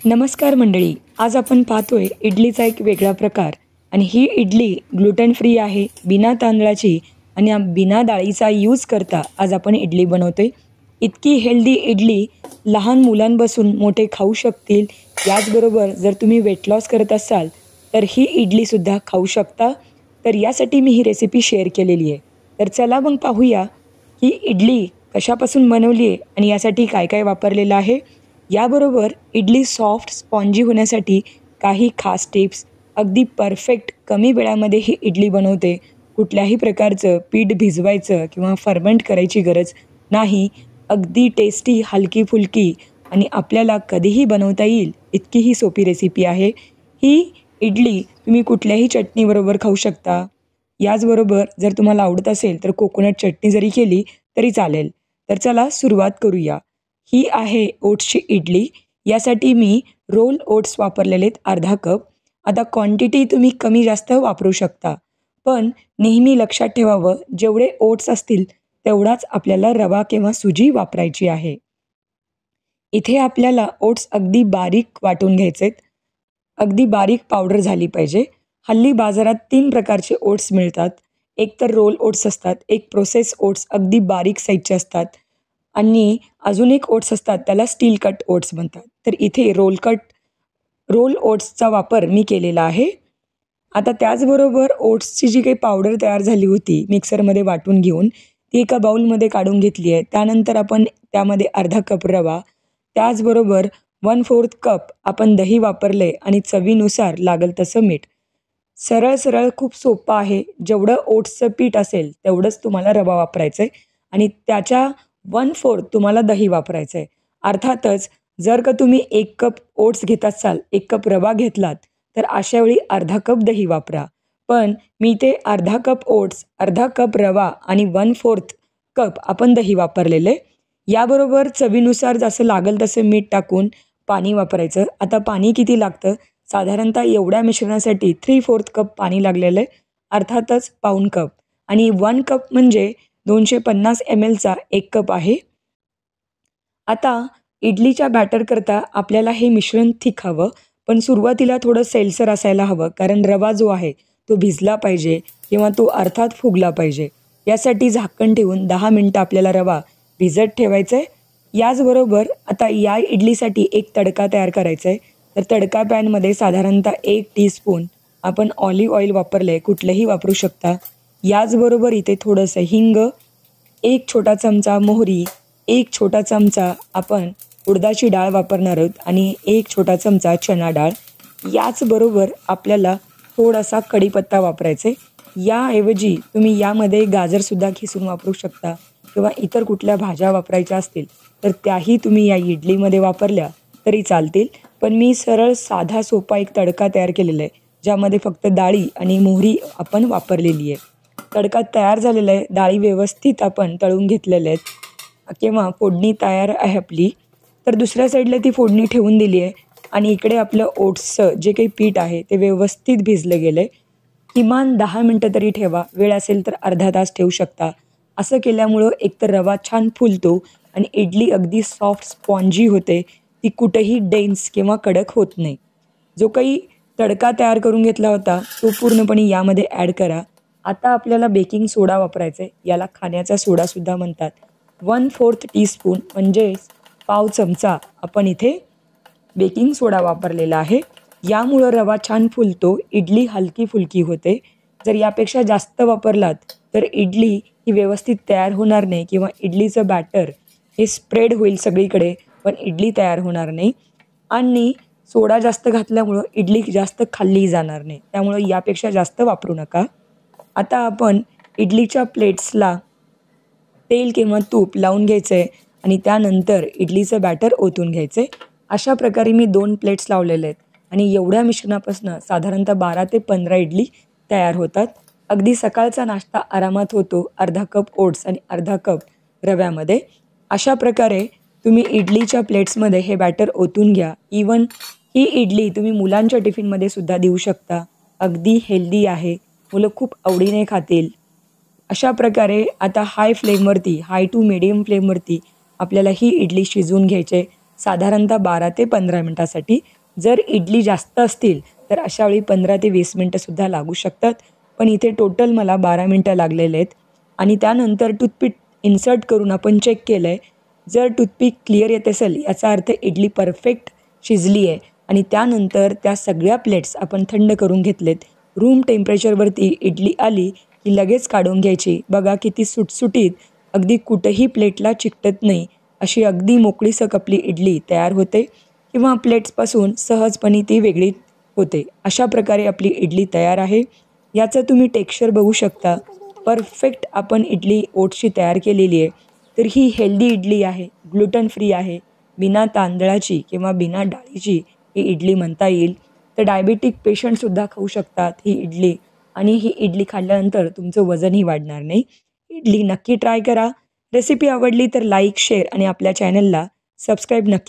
नमस्कार मंडळी, आज आपण पाहतोय इडलीचा एक वेगळा प्रकार आणि ही इडली ग्लुटेन फ्री आहे, बिना तांदळाची आणि बिना डाळीचा यूज करता आज आपण इडली बनवतोय. इतकी हेल्दी इडली लहान मुलांपासून मोठे खाऊ शकतील. याचबरोबर जर तुम्ही वेट लॉस करत असाल तर ही इडलीसुद्धा खाऊ शकता. तर यासाठी मी ही रेसिपी शेअर केलेली आहे. तर चला मग पाहूया ही इडली कशापासून बनवली आहे आणि यासाठी काय काय वापरलेलं आहे. याबरोबर इडली सॉफ्ट स्पॉन्जी होण्यासाठी काही खास टिप्स, अगदी परफेक्ट कमी वेळामध्ये ही इडली बनवते. कुठल्याही प्रकारचं पीठ भिजवायचं किंवा फर्मेंट करायची गरज नाही. अगदी टेस्टी, हलकी फुलकी आणि आपल्याला कधीही बनवता येईल इतकी ही सोपी रेसिपी आहे. ही इडली तुम्ही कुठल्याही चटणीबरोबर खाऊ शकता. याचबरोबर जर तुम्हाला आवडत असेल तर कोकोनट चटणी जरी केली तरी चालेल. तर चला सुरुवात करूया. ही आहे ओट्सची इडली. यासाठी मी रोल ओट्स वापरलेले आहेत अर्धा कप. आता क्वांटिटी तुम्ही कमी जास्त वापरू शकता, पण नेहमी लक्षात ठेवावं जेवढे ओट्स असतील तेवढाच आपल्याला रवा किंवा सुजी वापरायची आहे. इथे आपल्याला ओट्स अगदी बारीक वाटून घ्यायचे आहेत. अगदी बारीक पावडर झाली पाहिजे. हल्ली बाजारात 3 प्रकारचे ओट्स मिळतात. एक तर रोल ओट्स असतात, एक प्रोसेस ओट्स अगदी बारीक साईजचे असतात आणि अजून एक ओट्स असतात त्याला स्टील कट ओट्स म्हणतात. तर इथे रोल ओट्सचा वापर मी केलेला आहे. आता त्याचबरोबर ओट्सची जी काही पावडर तयार झाली होती मिक्सरमध्ये वाटून घेऊन ती एका बाउलमध्ये काढून घेतली आहे. त्यानंतर आपण त्यामध्ये अर्धा कप रवा, त्याचबरोबर 1/4 कप आपण दही वापरले आणि चवीनुसार लागेल तसं मीठ. सरळ सरळ खूप सोपं आहे. जेवढं ओट्सचं पीठ असेल तेवढंच तुम्हाला रवा वापरायचं आहे आणि त्याच्या 1/4 तुम्हाला दही वापरायचं आहे. अर्थातच जर का तुम्ही 1 कप ओट्स घेत असाल, 1 कप रवा घेतलात तर अशा वेळी अर्धा कप दही वापरा. पण मी ते अर्धा कप ओट्स, अर्धा कप रवा आणि 1/4 कप आपण दही वापरलेले. याबरोबर चवीनुसार जसं लागेल तसं मीठ टाकून पाणी वापरायचं. आता पाणी किती लागतं? साधारणतः एवढ्या मिश्रणासाठी 3/4 कप पाणी लागलेलं आहे. अर्थातच पाऊण कप आणि 1 कप म्हणजे 250 mlचा 1 कप आहे. आता इडलीच्या बॅटर करता आपल्याला हे मिश्रण थिक हवं, पण सुरुवातीला थोडं सैलसर असायला हवं, कारण रवा जो आहे तो भिजला पाहिजे किंवा तो अर्थात फुगला पाहिजे. यासाठी झाकण ठेवून 10 मिनटं आपल्याला रवा भिजत ठेवायचा आहे. याचबरोबर आता या इडलीसाठी एक तडका तयार करायचा आहे. तर तडका पॅनमध्ये साधारणतः 1 टीस्पून आपण ऑलिव्ह ऑइल वापरले, कुठलंही वापरू शकता. याचबरोबर इथे थोडंसं हिंग, 1 छोटा चमचा मोहरी, 1 छोटा चमचा आपण उडदाची डाळ वापरणार आहोत आणि 1 छोटा चमचा चणा डाळ. याचबरोबर आपल्याला थोडासा कढीपत्ता वापरायचा आहे. याऐवजी तुम्ही यामध्ये गाजरसुद्धा खिसून वापरू शकता किंवा इतर कुठल्या भाज्या वापरायच्या असतील तर त्याही तुम्ही या इडलीमध्ये वापरल्या तरी चालतील. पण मी सरळ साधा सोपा एक तडका तयार केलेला आहे, ज्यामध्ये फक्त डाळी आणि मोहरी आपण वापरलेली आहे. तडका तयार झालेला आहे. डाळी व्यवस्थित आपण तळून घेतलेल्या आहेत किंवा फोडणी तयार आहे आपली. तर दुसऱ्या साईडला ती फोडणी ठेवून दिली आहे आणि इकडे आपलं ओट्सचं जे काही पीठ आहे ते व्यवस्थित भिजलं गेलं आहे. किमान 10 मिनटं तरी ठेवा. वेळ असेल तर अर्धा तास ठेवू शकता. असं केल्यामुळं एकतर रवा छान फुलतो आणि इडली अगदी सॉफ्ट स्पॉन्जी होते. ती कुठेही डेन्स किंवा कडक होत नाही. जो काही तडका तयार करून घेतला होता तो पूर्णपणे यामध्ये ॲड करा. आता आपल्याला बेकिंग सोडा वापरायचा आहे. याला खाण्याचा सोडासुद्धा म्हणतात. 1/4 टीस्पून म्हणजे पाव चमचा आपण इथे बेकिंग सोडा वापरलेला आहे. यामुळं रवा छान फुलतो, इडली हलकी फुलकी होते. जर यापेक्षा जास्त वापरलात तर इडली ही व्यवस्थित तयार होणार नाही किंवा इडलीचं बॅटर हे स्प्रेड होईल सगळीकडे, पण इडली तयार होणार नाही आणि सोडा जास्त घातल्यामुळं इडली जास्त खाल्ली जाणार नाही. त्यामुळं यापेक्षा जास्त वापरू नका. आता आपण इडलीच्या प्लेट्सला तेल किंवा तूप लावून घ्यायचं आहे आणि त्यानंतर इडलीचं बॅटर ओतून घ्यायचं आहे. अशा प्रकारे मी 2 प्लेट्स लावलेले आहेत आणि एवढ्या मिश्रणापासून साधारणतः 12 ते 15 इडली तयार होतात. अगदी सकाळचा नाश्ता आरामात होतो अर्धा कप ओट्स आणि अर्धा कप रव्यामध्ये. अशा प्रकारे तुम्ही इडलीच्या प्लेट्समध्ये हे बॅटर ओतून घ्या. इवन ही इडली तुम्ही मुलांच्या टिफिनमध्ये सुद्धा देऊ शकता. अगदी हेल्दी आहे, मुलं खूप आवडीने खातील. अशा प्रकारे आता हाय टू मीडियम फ्लेमवरती आपल्याला ही इडली शिजवून घ्यायची आहे. साधारणतः 12 ते 15 मिनटासाठी. जर इडली जास्त असतील तर अशावेळी 15 ते 20 मिनटंसुद्धा लागू शकतात. पण इथे टोटल मला 12 मिनटं लागलेले आहेत. आणि त्यानंतर टूथपिक इन्सर्ट करून आपण चेक केलं आहे. जर टूथपिक क्लिअर येत असेल याचा अर्थ इडली परफेक्ट शिजली आहे. आणि त्यानंतर त्या सगळ्या प्लेट्स आपण थंड करून घेतलेत. रूम टेम्परेचरवरती इडली आली की लगेच काढून घ्यायची. बघा किती सुटसुटीत, अगदी कुठेही प्लेटला चिकटत नाही अशी अगदी मोकळीसक आपली इडली तयार होते किंवा प्लेट्सपासून सहजपणे ती वेगळी होते. अशा प्रकारे आपली इडली तयार आहे. याचं तुम्ही टेक्स्चर बघू शकता. परफेक्ट आपण इडली ओट्सची तयार केलेली आहे. तर ही हेल्दी इडली आहे, ग्लुटन फ्री आहे, बिना तांदळाची किंवा बिना डाळीची ही इडली म्हणता येईल. तर डायबिटिक पेशंटसुद्धा खाऊ शकतात ही इडली आणि ही इडली खाल्ल्यानंतर तुमचं वजनही वाढणार नाही. इडली नक्की ट्राय करा. रेसिपी आवडली तर लाईक, शेअर आणि आपल्या चॅनलला सबस्क्राईब नक्की